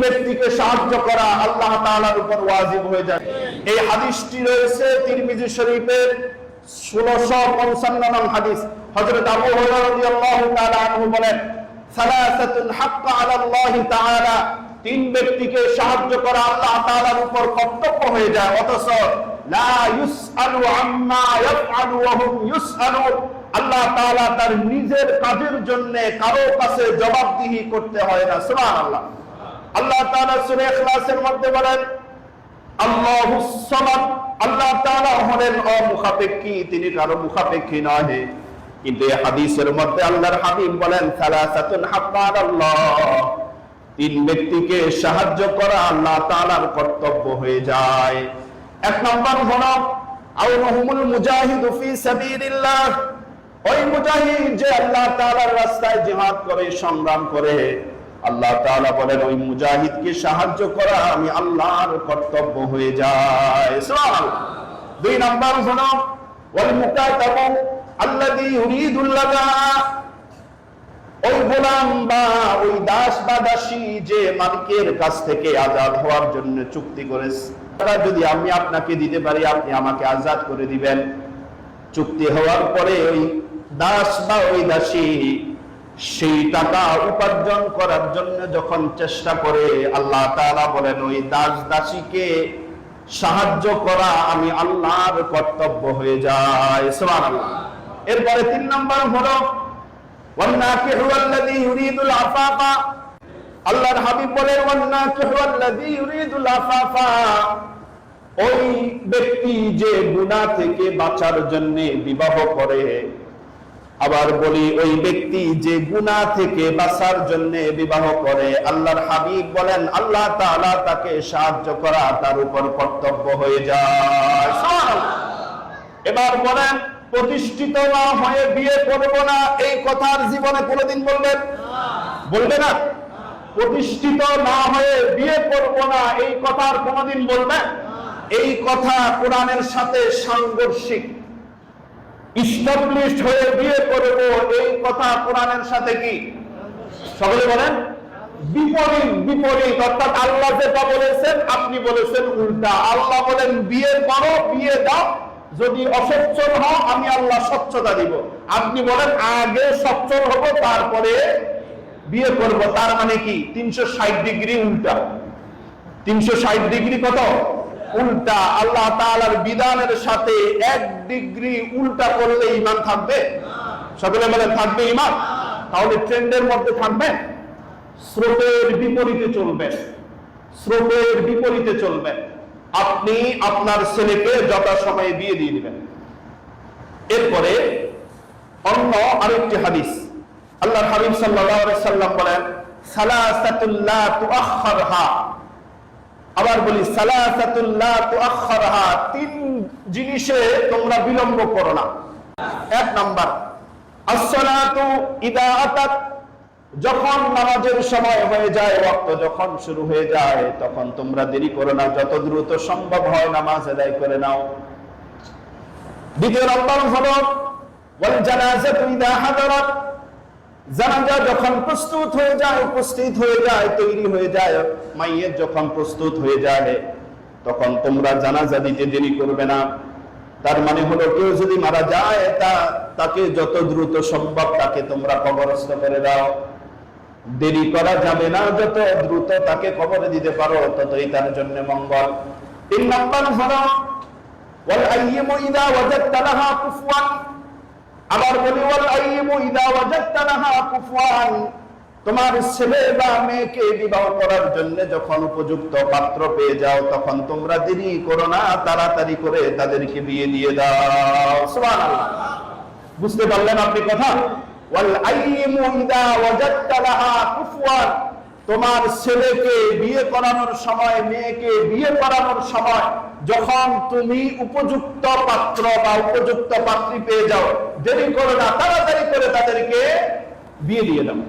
ব্যক্তিকে সাহায্য করা আল্লাহ তাআলার উপর ওয়াজিব হয়ে যায়। এই হাদিসটি রয়েছে তিরমিজি শরীফের 1655 নং হাদিস। হযরত আবু হুরায়রা রাদিয়াল্লাহু তাআলা আনহু বলেন, সালাসাতুন হাক্কা আলাল্লাহি তাআলা, তিন ব্যক্তিকে সাহায্য করা আল্লাহ তাআলার উপর কর্তব্য হয়ে যায়, অথচ লা ইউসআলু আম্মা ইয়াফআলু ওয়া হুম ইউসআলুন, আল্লাহ তাআলা তার নিজের কাজের জন্য কারো কাছে জবাবদিহি করতে হয় না। সুবহানাল্লাহ। আল্লাহ তাআলা সূরা ইখলাসের মধ্যে বলেন, আল্লাহুস সামাদ, আল্লাহ তাআলা হলেন অমুখাপেক্ষী, তিনি কারো মুখাপেক্ষী নয়। কিন্তু এই হাদিসের মধ্যে আল্লাহর হাবিব বলেন, সালাসাতুন হাক্কা আলাল্লাহ, তিন ব্যক্তিকে সাহায্য করা আল্লাহ তাআলার কর্তব্য হয়ে যায়। এক নম্বর হলো আউনুহুমুল মুজাহিদু ফি সাবিলিল্লাহ, ওই মুজাহিদ যে আল্লাহ তাআলার রাস্তায় জিহাদ করে, সংগ্রাম করে, আল্লাহ তাআলা বলেন ওই মুজাহিদকে সাহায্য করা আমি আল্লাহর কর্তব্য হয়ে যায়। সুবহানাল্লাহ। দুই নম্বর হলো ওয়াল মুকাতাবু আল্লাযী ইউরিদুল লাযা, ওই গোলাম বা ওই দাস বা দাসী যে মালিকের কাছ থেকে আজাদ হওয়ার জন্য চুক্তি করেছে, যদি আমি আপনাকে দিতে পারি আপনি আমাকে আজাদ করে দিবেন। চুক্তি হওয়ার পরে ওই দাস বা ওই দাসী সেই টাকা উপার্জন করার জন্য যখন চেষ্টা করে, আল্লাহ তাআলা বলেন ওই দাস দাসীকে সাহায্য করা আমি আল্লাহর কর্তব্য হয়ে যায়। সুবহানাল্লাহ। এরপরে তিন নম্বর হলো ওয়ান্নাকিহু আল্লাযী ইউরিদুল আফাফা, আল্লাহর হাবিব বলেন ওয়ান্নাকিহু আল্লাযী ইউরিদুল আফাফা, ওই ব্যক্তি যে গুনাহ থেকে বাঁচার জন্য বিবাহ করে। আবার বলি ওই ব্যক্তি যে গুনাহ থেকে বাঁচার জন্য বিবাহ করে, আল্লাহর হাবিব বলেন আল্লাহ তাআলা তাকে সাহায্য করা তার উপর কর্তব্য হয়ে যায়। এবার বলেন, প্রতিষ্ঠিত না হয়ে বিয়ে করব না, এই কথার জীবনে কোনোদিন বলবেন? বলবে না। প্রতিষ্ঠিত না হয়ে বিয়ে করব না, এই কথার কোনোদিন বলবেন? এই কথা কোরআনের সাথে সাংঘর্ষিক। ইস্টাবলিশড হয়ে বিয়ে করব, এই কথা কোরআনের সাথে কি? সকলে বলেন বিপরীত। বিপরীত, অর্থাৎ আল্লাহ যেটা বলেছেন আপনি বলেছেন উল্টা। আল্লাহ বলেন বিয়ে করো, বিয়ে দাও, যদি অসচ্ছল হও আমি আল্লাহ স্বচ্ছতা দিব। আপনি বলেন আগে সচ্ছল হব তারপরে বিয়ে করব। তার মানে কি 360 ডিগ্রি উল্টা। 360 ডিগ্রি কত উল্টা। আল্লাহ তাআলার বিধানের সাথে 1 ডিগ্রি উল্টা করলে ঈমান থাকবে? সকলে বলেন থাকবে ঈমান? তাহলে ট্রেন্ডের মধ্যে থাকবে, স্রোতের বিপরীতে চলবে। স্রোতের বিপরীতে চলবে। আপনি আপনার ছেলেকে যথাসময়ে বিয়ে দিয়ে দিবেন। এরপরে অন্য আরেকটি হাদিস, আল্লাহর হাবিব সাল্লাল্লাহু আলাইহি সাল্লাম বলেন সালাসাতুল লা তুআখখারহা, আবার বলি সালাসাতুল লা তুআখখারহা, তিন জিনিসে তোমরা বিলম্ব করো না। এক নাম্বার as-salatu ইদা আতাত, যখন নামাজের সময় হয়ে যায়, ওয়াক্ত যখন শুরু হয়ে যায়, তখন তোমরা দেরি করো না, যত দ্রুত সম্ভব হয় নামাজ আদায় করে নাও। দ্বিতীয় নম্বর হলো ওয়াল জানাজাতু ইদা হাদারাত, জানাজা যখন প্রস্তুত হয়ে যায়, উপস্থিত হয়ে যায়, তৈরি হয়ে যায়, মাইয়িত যখন প্রস্তুত হয়ে যায়, তখন তোমরা জানাজা দিতে দেরি করবে না। তার মানে হলো কেউ যদি মারা যায় তাকে যত দ্রুত সম্ভব তাকে তোমরা কবরস্থ করে দাও। দেরি করা যাবে না, যত দ্রুত তাকে কবরে দিতে পারো ততই তার জন্য মঙ্গল। তিন নম্বর হলো ওয়াল আইয়িমু ইদা ওয়াজাদতা লাহা কুফওয়ান, আবার বলি ওয়াল আইয়িমু ইদা ওয়াজাদতা লাহা কুফওয়ান, তোমার ছেলে বা মেয়েকে বিবাহ করার জন্য যখন উপযুক্ত পাত্র পেয়ে যাও তখন তোমরা দেরি করো না, তাড়াতাড়ি করে তাদেরকে বিয়ে দিয়ে দাও। সুবহানাল্লাহ। বুঝতে পারলেন আপনি কথা? ওয়াল আইয়িমু ইদা ওয়াজাদতা লাহা কুফওয়ান, তোমার ছেলেকে বিয়ে করানোর সময়, মেয়েকে বিয়ে করানোর সময় যখন তুমি উপযুক্ত পাত্র বা উপযুক্ত পাত্রী পেয়ে যাও, দেরি করো না, তাড়াতাড়ি করে তাদেরকে বিয়ে দিয়ে দাও।